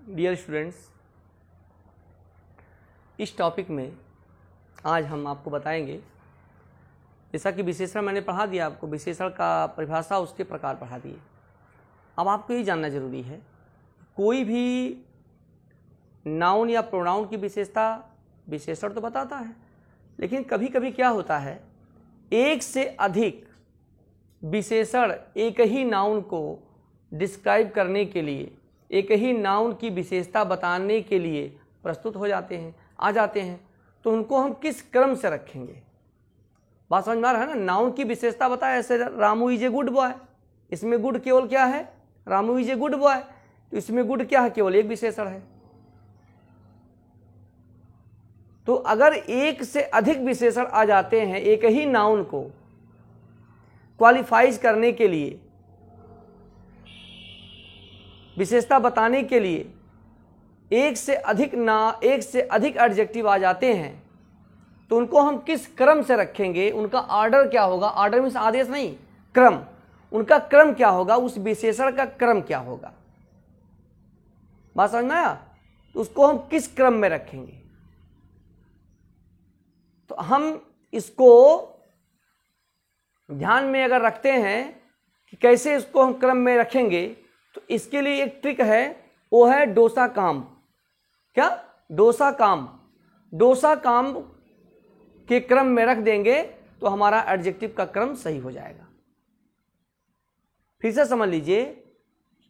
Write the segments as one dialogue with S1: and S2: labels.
S1: Dear students, इस topic में आज हम आपको बताएंगे, जैसा कि विशेषण मैंने पढ़ा दिया आपको, विशेषण का परिभाषा उसके प्रकार पढ़ा दिए। अब आपको ये जानना जरूरी है, कोई भी नाउन या प्रोनाउन की विशेषता विशेषण तो बताता है, लेकिन कभी कभी क्या होता है, एक से अधिक विशेषण एक ही नाउन को डिस्क्राइब करने के लिए, एक ही नाउन की विशेषता बताने के लिए प्रस्तुत हो जाते हैं, आ जाते हैं। तो उनको हम किस क्रम से रखेंगे? बात समझ में आ रहा है ना? नाउन की विशेषता बताया, ऐसे Ramu is a good boy, इसमें गुड केवल क्या है? Ramu is a good boy. तो इसमें गुड क्या है? केवल एक विशेषण है। तो अगर एक से अधिक विशेषण आ जाते हैं एक ही नाउन को क्वालिफाइज करने के लिए, विशेषता बताने के लिए, एक से अधिक एडजेक्टिव आ जाते हैं, तो उनको हम किस क्रम से रखेंगे? उनका ऑर्डर क्या होगा? ऑर्डर मीन्स आदेश नहीं, क्रम। उनका क्रम क्या होगा? उस विशेषण का क्रम क्या होगा? बात समझ में आया? तो उसको हम किस क्रम में रखेंगे? तो हम इसको ध्यान में अगर रखते हैं कि कैसे इसको हम क्रम में रखेंगे, तो इसके लिए एक ट्रिक है, वो है डोसा काम। क्या? डोसा काम। डोसा काम के क्रम में रख देंगे तो हमारा एडजेक्टिव का क्रम सही हो जाएगा। फिर से समझ लीजिए,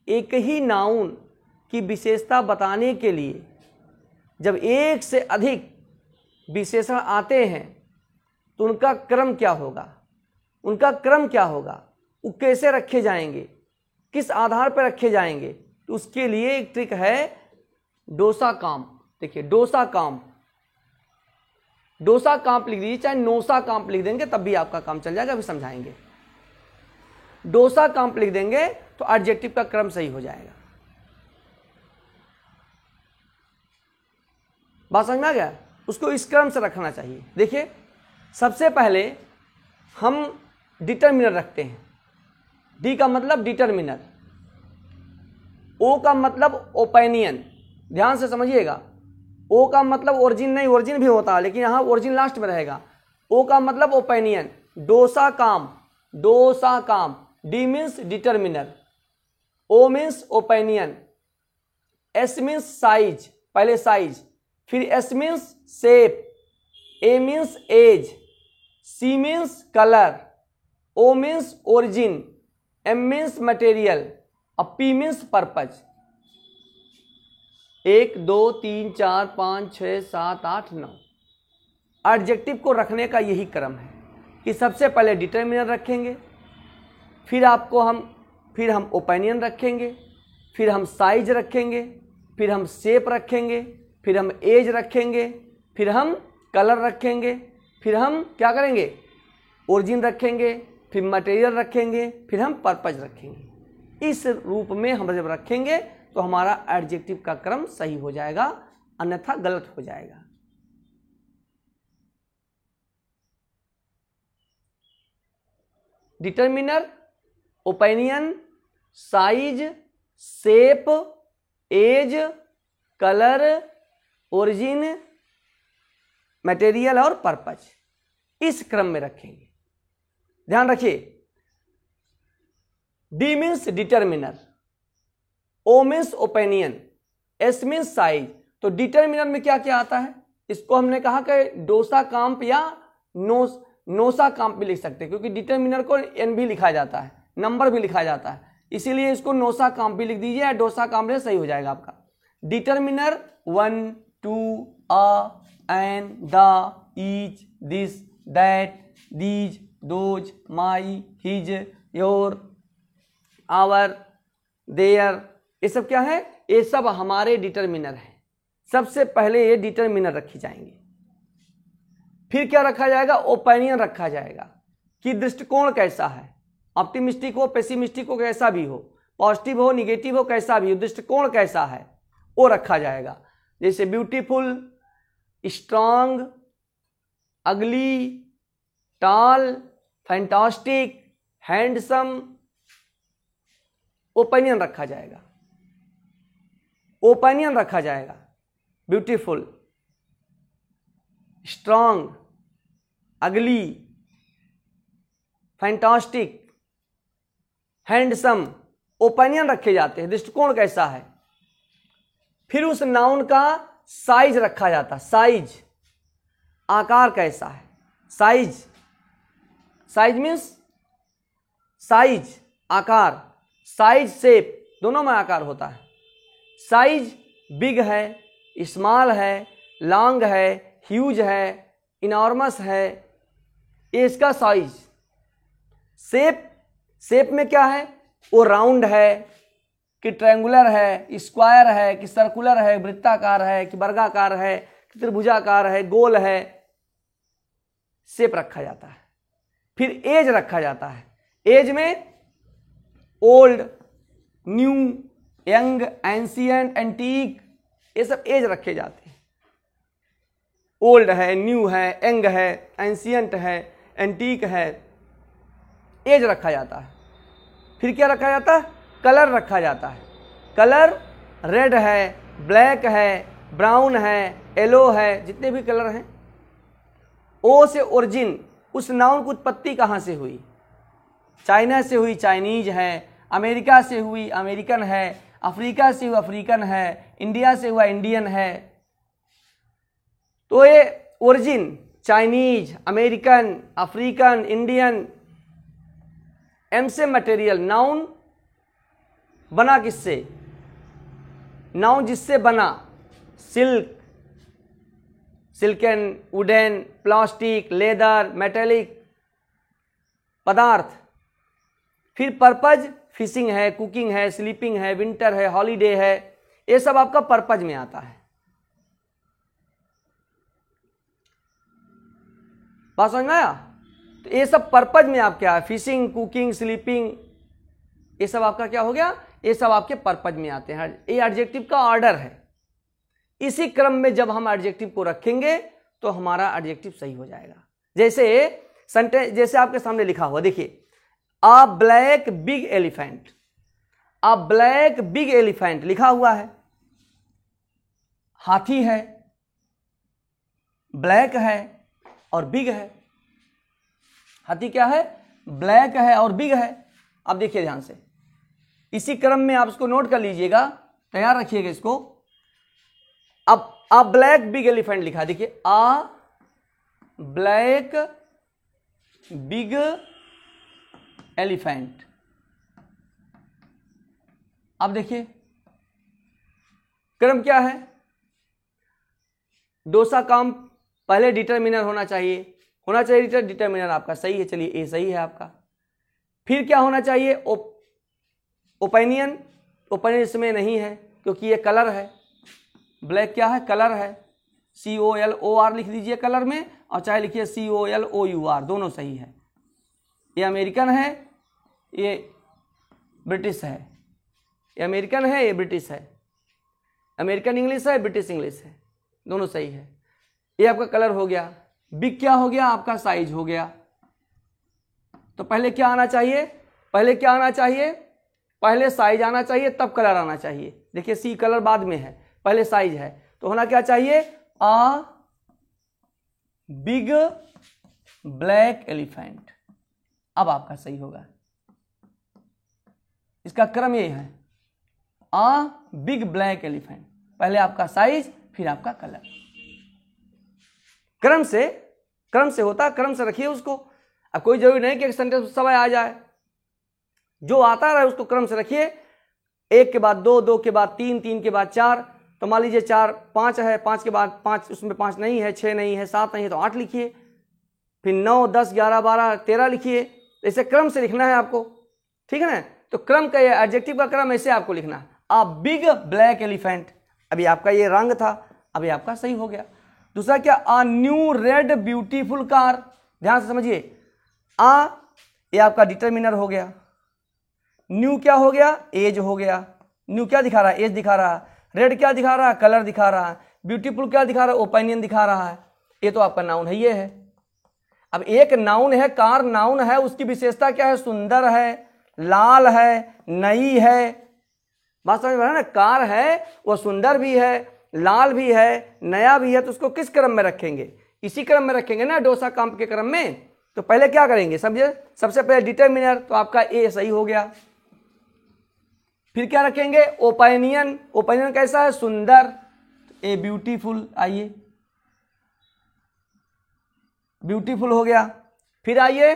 S1: एक ही नाउन की विशेषता बताने के लिए जब एक से अधिक विशेषण आते हैं तो उनका क्रम क्या होगा? उनका क्रम क्या होगा? वो कैसे रखे जाएंगे? किस आधार पर रखे जाएंगे? तो उसके लिए एक ट्रिक है, डोसा काम। देखिए, डोसा काम, डोसा कांप लिख दीजिए, चाहे नोसा कांप लिख देंगे तब भी आपका काम चल जाएगा, अभी समझाएंगे। डोसा कांप लिख देंगे तो एडजेक्टिव का क्रम सही हो जाएगा। बात समझ में आ गया? उसको इस क्रम से रखना चाहिए। देखिए, सबसे पहले हम डिटरमिनर रखते हैं। डी का मतलब डिटरमिनर, ओ का मतलब ओपिनियन। ध्यान से समझिएगा, ओ का मतलब ओरिजिन नहीं, ओरिजिन भी होता है लेकिन यहां ओरिजिन लास्ट में रहेगा। ओ का मतलब ओपिनियन। डोसा काम, डोसा काम। D means determiner, O means opinion, S means size, पहले साइज, फिर S means shape, A means age, C means colour, O means origin, M means material, और पी मीन्स पर्पज। 1 2 3 4 5 6 7 8 9 एडजेक्टिव को रखने का यही क्रम है कि सबसे पहले डिटरमिनर रखेंगे, फिर हम ओपिनियन रखेंगे, फिर हम साइज रखेंगे, फिर हम शेप रखेंगे, फिर हम एज रखेंगे, फिर हम कलर रखेंगे, फिर हम क्या करेंगे? ओरिजिन रखेंगे, फिर मटेरियल रखेंगे, फिर हम पर्पज रखेंगे। इस रूप में हम जब रखेंगे तो हमारा एडजेक्टिव का क्रम सही हो जाएगा, अन्यथा गलत हो जाएगा। Determiner, opinion, size, shape, age, colour, origin, material और पर्पज, इस क्रम में रखेंगे। ध्यान रखिए, D means determiner, O means opinion, S means size. तो डिटरमिनर में क्या क्या आता है? इसको हमने कहा कि डोसा कांप या नोसा कांप भी लिख सकते हैं, क्योंकि डिटरमिनर को एन भी लिखा जाता है, नंबर भी लिखा जाता है, इसीलिए इसको नोसा कांप भी लिख दीजिए या डोसा कांप से सही हो जाएगा आपका। Determiner 1 2 a, an, the, each, this, that, these, those, my, his, your, our, their, ये सब क्या है? ये सब हमारे डिटरमिनर है। सबसे पहले ये डिटरमिनर रखी जाएंगे। फिर क्या रखा जाएगा? ओपिनियन रखा जाएगा कि दृष्टिकोण कैसा है, ऑप्टिमिस्टिक हो, पेसिमिस्टिक हो, कैसा भी हो, पॉजिटिव हो, निगेटिव हो, कैसा भी हो, दृष्टिकोण कैसा है वो रखा जाएगा। जैसे ब्यूटीफुल, स्ट्रांग, अगली, टॉल, फैंटास्टिक, हैंडसम, ओपिनियन रखा जाएगा। ओपिनियन रखा जाएगा, ब्यूटीफुल, स्ट्रांग, अगली, फैंटास्टिक, हैंडसम, ओपिनियन रखे जाते हैं, दृष्टिकोण कैसा है। फिर उस नाउन का साइज रखा जाता है, साइज, आकार कैसा है, साइज, साइज मीन्स साइज, आकार, साइज शेप दोनों में आकार होता है। साइज बिग है, स्मॉल है, लॉन्ग है, ह्यूज है, इनॉर्मस है, ये इसका साइज। शेप, शेप में क्या है, वो राउंड है कि ट्रायंगुलर है, स्क्वायर है कि सर्कुलर है, वृत्ताकार है कि वर्गाकार है कि त्रिभुजाकार है, गोल है, शेप रखा जाता है। फिर एज रखा जाता है, एज में old, new, young, ancient, antique, ये सब एज रखे जाते हैं। ओल्ड है, न्यू है, यंग है, एंशिएंट है, एंटीक है, एज रखा जाता है। फिर क्या रखा जाता है, कलर रखा जाता है। कलर रेड है, ब्लैक है, ब्राउन है, येलो है, जितने भी कलर हैं। ओ से ओरिजिन, उस नाउन की उत्पत्ति कहाँ से हुई, चाइना से हुई, चाइनीज है, अमेरिका से हुई, अमेरिकन है, अफ्रीका से हुआ, अफ्रीकन है, इंडिया से हुआ, इंडियन है। तो ये origin Chinese, American, African, Indian, M से मटेरियल, नाउन बना किससे, नाउन जिससे बना, silk, silken, wooden, plastic, leather, metallic पदार्थ। फिर पर्पज, फिशिंग है, कुकिंग है, स्लीपिंग है, विंटर है, हॉलीडे है, ये सब आपका पर्पज में आता है। बात समझ में आया? तो ये सब पर्पज में आप क्या है, फिशिंग, कुकिंग, स्लीपिंग, ये सब आपका क्या हो गया, ये सब आपके पर्पज में आते हैं। ये एडजेक्टिव का ऑर्डर है। इसी क्रम में जब हम एडजेक्टिव को रखेंगे तो हमारा एडजेक्टिव सही हो जाएगा। जैसे सेंटेंस, जैसे आपके सामने लिखा हुआ देखिए, अ ब्लैक बिग एलिफेंट, अ ब्लैक बिग एलिफेंट लिखा हुआ है, हाथी है, ब्लैक है और बिग है। हाथी क्या है, ब्लैक है और बिग है। अब देखिए ध्यान से, इसी क्रम में आप इसको नोट कर लीजिएगा, तैयार रखिएगा इसको। अब अ ब्लैक बिग एलिफेंट लिखा, देखिए अ ब्लैक बिग एलिफेंट। अब देखिए क्रम क्या है, डोसा काम पहले डिटरमिनर होना चाहिए, डिटरमिनर आपका सही है, चलिए ए सही है आपका। फिर क्या होना चाहिए, ओपिनियन, ओपिनियन इसमें नहीं है क्योंकि ये कलर है, ब्लैक क्या है, कलर है, COLOR लिख दीजिए कलर में, और चाहे लिखिए COLOUR, दोनों सही है। ये अमेरिकन है, ये ब्रिटिश है, ये अमेरिकन है, ये ब्रिटिश है, अमेरिकन इंग्लिश है, ब्रिटिश इंग्लिश है, दोनों सही है। ये आपका कलर हो गया। बिग क्या हो गया, आपका साइज हो गया। तो पहले क्या आना चाहिए, पहले क्या आना चाहिए, पहले साइज आना चाहिए, तब कलर आना चाहिए। देखिए सी कलर बाद में है, पहले साइज है, तो होना क्या चाहिए, अ बिग ब्लैक एलिफेंट। अब आपका सही होगा, इसका क्रम ये है, अ बिग ब्लैक एलिफेंट, पहले आपका साइज फिर आपका कलर। क्रम से होता, क्रम से रखिए उसको। अब कोई जरूरी नहीं कि एक सेंटेंस समय आ जाए, जो आता रहे उसको क्रम से रखिए। एक के बाद दो, दो के बाद तीन, तीन के बाद चार, तो मान लीजिए चार, पांच है, पांच के बाद पांच, उसमें पांच नहीं है, छह नहीं है, सात नहीं है, तो आठ लिखिए। फिर 9, 10, 11, 12, 13 लिखिए। ऐसे क्रम से लिखना है आपको, ठीक है ना। तो क्रम का ये एडजेक्टिव का क्रम ऐसे आपको लिखना है, अ बिग ब्लैक एलिफेंट। अभी आपका ये रंग था, अभी आपका सही हो गया। दूसरा क्या, a new red beautiful car. ध्यान से समझिए, आ ये आपका डिटरमिनर हो गया, न्यू क्या हो गया, एज हो गया। न्यू क्या दिखा रहा है, एज दिखा रहा है। रेड क्या दिखा रहा है, कलर दिखा रहा है। ब्यूटीफुल क्या दिखा रहा है, ओपिनियन दिखा रहा है। ये तो आपका नाउन है, ये है। अब एक नाउन है, कार नाउन है, उसकी विशेषता क्या है, सुंदर है, लाल है, नई है, बात समझ में आ रहा है ना? कार है वो सुंदर भी है, लाल भी है, नया भी है, तो उसको किस क्रम में रखेंगे? इसी क्रम में रखेंगे ना, डोसा कांप के क्रम में। तो पहले क्या करेंगे? समझे, सबसे पहले डिटरमिनर, तो आपका ए सही हो गया। फिर क्या रखेंगे? ओपिनियन। ओपिनियन कैसा है? सुंदर, ए ब्यूटीफुल। आइए, ब्यूटीफुल हो गया। फिर आइए,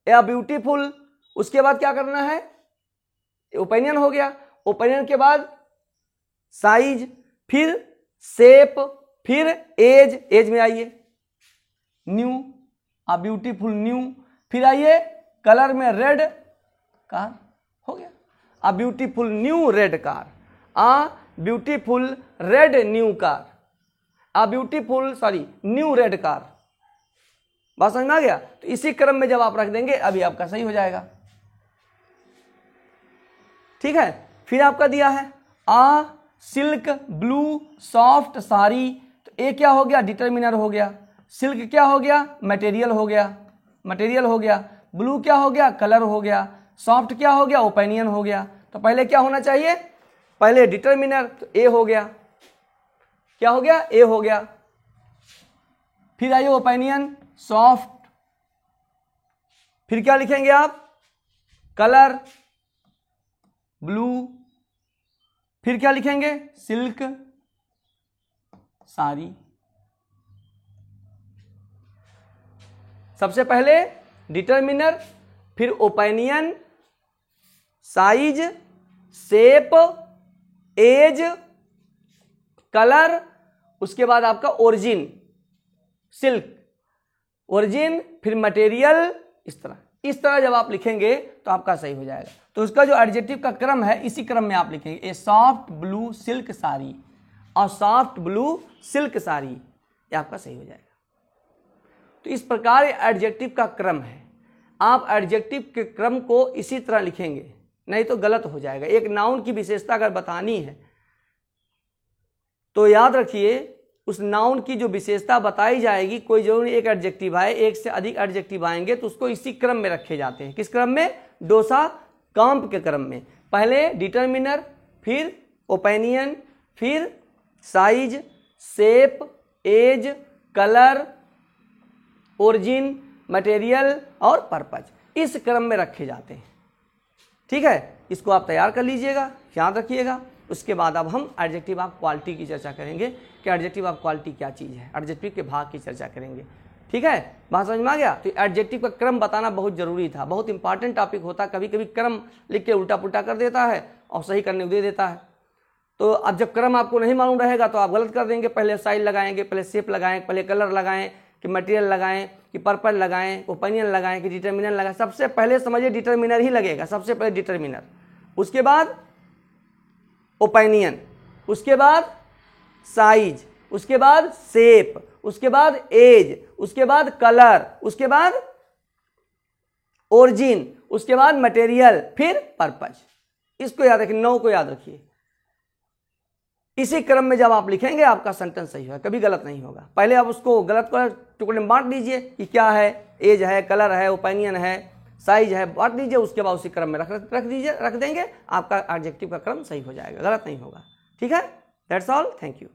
S1: ए ब्यूटीफुल। उसके बाद क्या करना है? ओपिनियन हो गया। ओपिनियन के बाद साइज, फिर शेप, फिर एज। एज में आइए, न्यू, आ ब्यूटीफुल न्यू। फिर आइए कलर में रेड कार, हो गया आ ब्यूटीफुल न्यू रेड कार, आ ब्यूटीफुल रेड न्यू कार, आ ब्यूटीफुल न्यू रेड कार। बात समझ में आ गया? तो इसी क्रम में जब आप रख देंगे अभी आपका सही हो जाएगा। ठीक है। फिर आपका दिया है आ सिल्क ब्लू सॉफ्ट साड़ी, तो ए क्या हो गया? डिटरमिनर हो गया। सिल्क क्या हो गया? मटेरियल हो गया, मटेरियल हो गया। ब्लू क्या हो गया? कलर हो गया। सॉफ्ट क्या हो गया? ओपिनियन हो गया। तो पहले क्या होना चाहिए? पहले डिटरमिनर, तो ए हो गया। क्या हो गया? ए हो गया। फिर आइए ओपिनियन, सॉफ्ट। फिर क्या लिखेंगे आप? Colour, blue. फिर क्या लिखेंगे? सिल्क साड़ी। सबसे पहले डिटरमिनर, फिर opinion, size, shape, age, colour, उसके बाद आपका ओरिजिन, सिल्क, ओरिजिन, फिर मटेरियल। इस तरह जब आप लिखेंगे तो आपका सही हो जाएगा। तो उसका जो एडजेक्टिव का क्रम है इसी क्रम में आप लिखेंगे। ए सॉफ्ट ब्लू सिल्क साड़ी, और सॉफ्ट ब्लू सिल्क साड़ी, ये आपका सही हो जाएगा। तो इस प्रकार एडजेक्टिव का क्रम है। आप एडजेक्टिव के क्रम को इसी तरह लिखेंगे, नहीं तो गलत हो जाएगा। एक नाउन की विशेषता अगर बतानी है तो याद रखिए, उस नाउन की जो विशेषता बताई जाएगी, कोई जरूरी एक एडजेक्टिव आए, एक से अधिक एडजेक्टिव आएंगे तो उसको इसी क्रम में रखे जाते हैं। किस क्रम में? डोसा कांप के क्रम में। पहले डिटरमिनर, फिर ओपिनियन, फिर size, shape, age, colour, origin, material और पर्पज, इस क्रम में रखे जाते हैं। ठीक है, इसको आप तैयार कर लीजिएगा, याद रखिएगा। उसके बाद अब हम एडजेक्टिव ऑफ क्वालिटी की चर्चा करेंगे कि एडजेक्टिव ऑफ क्वालिटी क्या चीज़ है, एडजेक्टिव के भाग की चर्चा करेंगे। ठीक है, बात समझ में आ गया? तो एडजेक्टिव का क्रम बताना बहुत जरूरी था, बहुत इंपॉर्टेंट टॉपिक होता। कभी कभी क्रम लिख के उल्टा पुल्टा कर देता है और सही करने दे देता है। तो अब जब क्रम आपको नहीं मालूम रहेगा तो आप गलत कर देंगे। पहले साइज लगाएंगे, पहले शेप लगाएं, पहले कलर लगाएं, कि मटेरियल लगाएं, कि पर्पल लगाएं, ओपिनियन लगाएं, कि डिटरमिनर लगाएं। सबसे पहले समझिए डिटरमिनर ही लगेगा, सबसे पहले डिटरमिनर, उसके बाद ओपिनियन, उसके बाद साइज, उसके बाद शेप, उसके बाद एज, उसके बाद कलर, उसके बाद ओरिजिन, उसके बाद मटेरियल, फिर पर्पज। इसको याद रखिए, 9 को याद रखिए। इसी क्रम में जब आप लिखेंगे आपका सेंटेंस सही होगा, कभी गलत नहीं होगा। पहले आप उसको गलत को टुकड़े में बांट दीजिए कि क्या है, एज है, कलर है, ओपिनियन है, साइज है, बांट दीजिए। उसके बाद उसी क्रम में रख देंगे, आपका एडजेक्टिव का क्रम सही हो जाएगा, गलत नहीं होगा। ठीक है, दैट्स ऑल, थैंक यू।